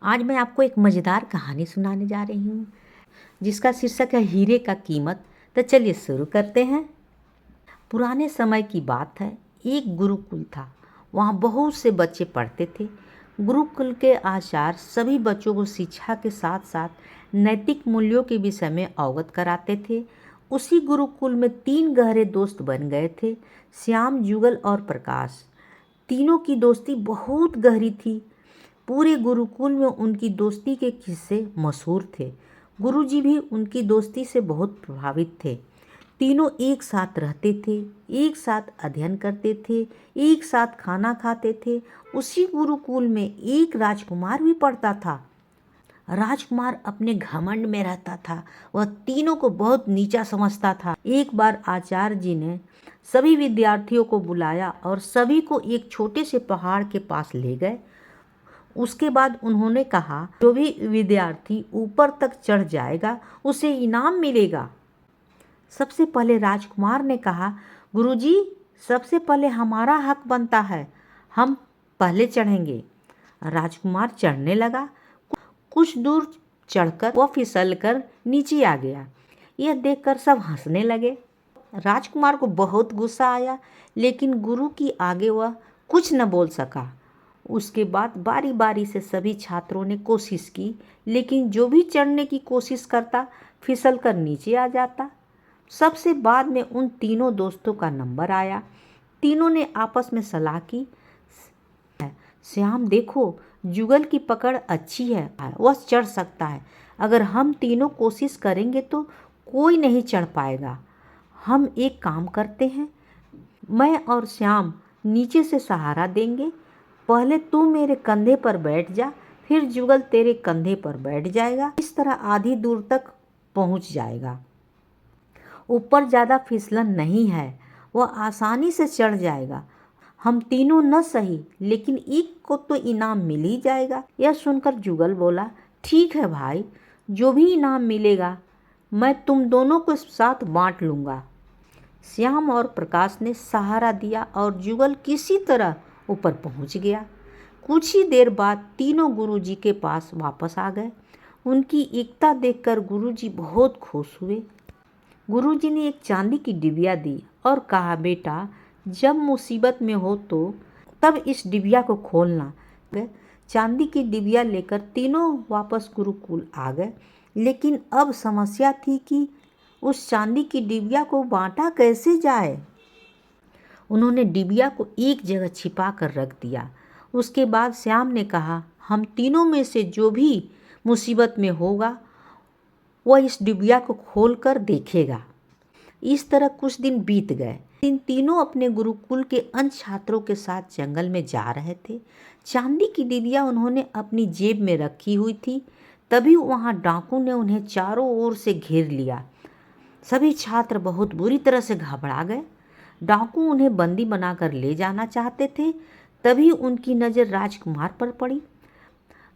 आज मैं आपको एक मज़ेदार कहानी सुनाने जा रही हूँ जिसका शीर्षक है हीरे का कीमत। तो चलिए शुरू करते हैं। पुराने समय की बात है। एक गुरुकुल था। वहाँ बहुत से बच्चे पढ़ते थे। गुरुकुल के आचार्य सभी बच्चों को शिक्षा के साथ साथ नैतिक मूल्यों के विषय में अवगत कराते थे। उसी गुरुकुल में 3 गहरे दोस्त बन गए थे, श्याम, जुगल और प्रकाश। तीनों की दोस्ती बहुत गहरी थी। पूरे गुरुकुल में उनकी दोस्ती के किस्से मशहूर थे। गुरुजी भी उनकी दोस्ती से बहुत प्रभावित थे। तीनों एक साथ रहते थे, एक साथ अध्ययन करते थे, एक साथ खाना खाते थे। उसी गुरुकुल में एक राजकुमार भी पढ़ता था। राजकुमार अपने घमंड में रहता था। वह तीनों को बहुत नीचा समझता था। एक बार आचार्य जी ने सभी विद्यार्थियों को बुलाया और सभी को एक छोटे से पहाड़ के पास ले गए। उसके बाद उन्होंने कहा, जो भी विद्यार्थी ऊपर तक चढ़ जाएगा उसे इनाम मिलेगा। सबसे पहले राजकुमार ने कहा, गुरुजी, सबसे पहले हमारा हक बनता है, हम पहले चढ़ेंगे। राजकुमार चढ़ने लगा। कुछ दूर चढ़कर वह फिसलकर नीचे आ गया। यह देखकर सब हंसने लगे। राजकुमार को बहुत गुस्सा आया, लेकिन गुरु की आगे वह कुछ न बोल सका। उसके बाद बारी बारी से सभी छात्रों ने कोशिश की, लेकिन जो भी चढ़ने की कोशिश करता फिसल कर नीचे आ जाता। सबसे बाद में उन तीनों दोस्तों का नंबर आया। तीनों ने आपस में सलाह की, श्याम देखो, जुगल की पकड़ अच्छी है, वह चढ़ सकता है। अगर हम तीनों कोशिश करेंगे तो कोई नहीं चढ़ पाएगा। हम एक काम करते हैं, मैं और श्याम नीचे से सहारा देंगे। पहले तू मेरे कंधे पर बैठ जा, फिर जुगल तेरे कंधे पर बैठ जाएगा। इस तरह आधी दूर तक पहुंच जाएगा। ऊपर ज़्यादा फिसलन नहीं है, वह आसानी से चढ़ जाएगा। हम तीनों न सही, लेकिन एक को तो इनाम मिल ही जाएगा। यह सुनकर जुगल बोला, ठीक है भाई, जो भी इनाम मिलेगा मैं तुम दोनों को साथ बांट लूँगा। श्याम और प्रकाश ने सहारा दिया और जुगल किसी तरह ऊपर पहुंच गया। कुछ ही देर बाद तीनों गुरुजी के पास वापस आ गए। उनकी एकता देखकर गुरुजी बहुत खुश हुए। गुरुजी ने एक चांदी की डिबिया दी और कहा, बेटा, जब मुसीबत में हो तो तब इस डिबिया को खोलना। चांदी की डिबिया लेकर तीनों वापस गुरुकुल आ गए, लेकिन अब समस्या थी कि उस चांदी की डिबिया को बांटा कैसे जाए। उन्होंने डिबिया को एक जगह छिपा कर रख दिया। उसके बाद श्याम ने कहा, हम तीनों में से जो भी मुसीबत में होगा वह इस डिबिया को खोल कर देखेगा। इस तरह कुछ दिन बीत गए। इन तीनों अपने गुरुकुल के अन्य छात्रों के साथ जंगल में जा रहे थे। चांदी की डिबिया उन्होंने अपनी जेब में रखी हुई थी। तभी वहाँ डाकू ने उन्हें चारों ओर से घेर लिया। सभी छात्र बहुत बुरी तरह से घबरा गए। डाकू उन्हें बंदी बनाकर ले जाना चाहते थे। तभी उनकी नज़र राजकुमार पर पड़ी।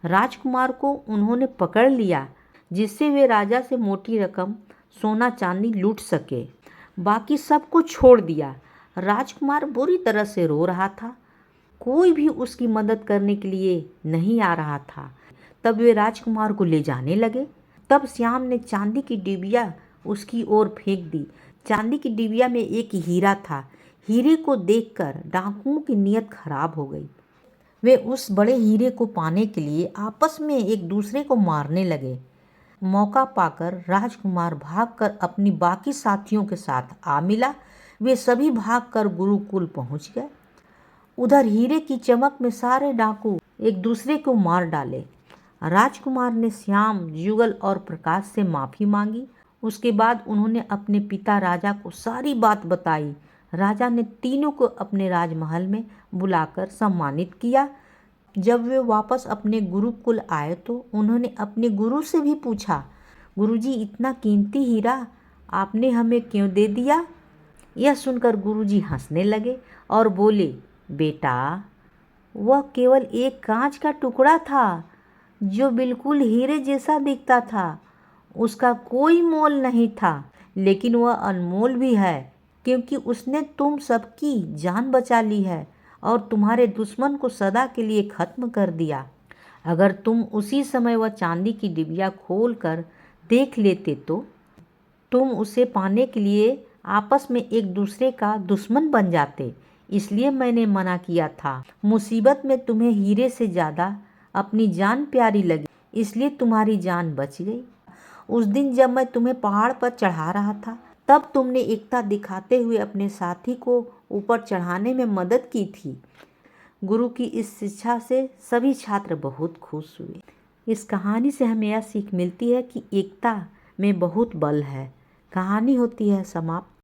राजकुमार को उन्होंने पकड़ लिया, जिससे वे राजा से मोटी रकम सोना चांदी लूट सके। बाकी सबको छोड़ दिया। राजकुमार बुरी तरह से रो रहा था। कोई भी उसकी मदद करने के लिए नहीं आ रहा था। तब वे राजकुमार को ले जाने लगे। तब श्याम ने चांदी की डिबिया उसकी ओर फेंक दी। चांदी की डिबिया में एक हीरा था। हीरे को देखकर डाकुओं की नीयत खराब हो गई। वे उस बड़े हीरे को पाने के लिए आपस में एक दूसरे को मारने लगे। मौका पाकर राजकुमार भागकर अपनी बाकी साथियों के साथ आ मिला। वे सभी भागकर गुरुकुल पहुंच गए। उधर हीरे की चमक में सारे डाकू एक दूसरे को मार डाले। राजकुमार ने श्याम, जुगल और प्रकाश से माफ़ी मांगी। उसके बाद उन्होंने अपने पिता राजा को सारी बात बताई। राजा ने तीनों को अपने राजमहल में बुलाकर सम्मानित किया। जब वे वापस अपने गुरुकुल आए तो उन्होंने अपने गुरु से भी पूछा, गुरुजी, इतना कीमती हीरा आपने हमें क्यों दे दिया? यह सुनकर गुरुजी हंसने लगे और बोले, बेटा, वह केवल एक कांच का टुकड़ा था जो बिल्कुल हीरे जैसा दिखता था। उसका कोई मोल नहीं था, लेकिन वह अनमोल भी है, क्योंकि उसने तुम सबकी जान बचा ली है और तुम्हारे दुश्मन को सदा के लिए खत्म कर दिया। अगर तुम उसी समय वह चांदी की डिबिया खोल कर देख लेते तो तुम उसे पाने के लिए आपस में एक दूसरे का दुश्मन बन जाते। इसलिए मैंने मना किया था। मुसीबत में तुम्हें हीरे से ज़्यादा अपनी जान प्यारी लगी, इसलिए तुम्हारी जान बच गई। उस दिन जब मैं तुम्हें पहाड़ पर चढ़ा रहा था, तब तुमने एकता दिखाते हुए अपने साथी को ऊपर चढ़ाने में मदद की थी। गुरु की इस शिक्षा से सभी छात्र बहुत खुश हुए। इस कहानी से हमें यह सीख मिलती है कि एकता में बहुत बल है। कहानी होती है समाप्त।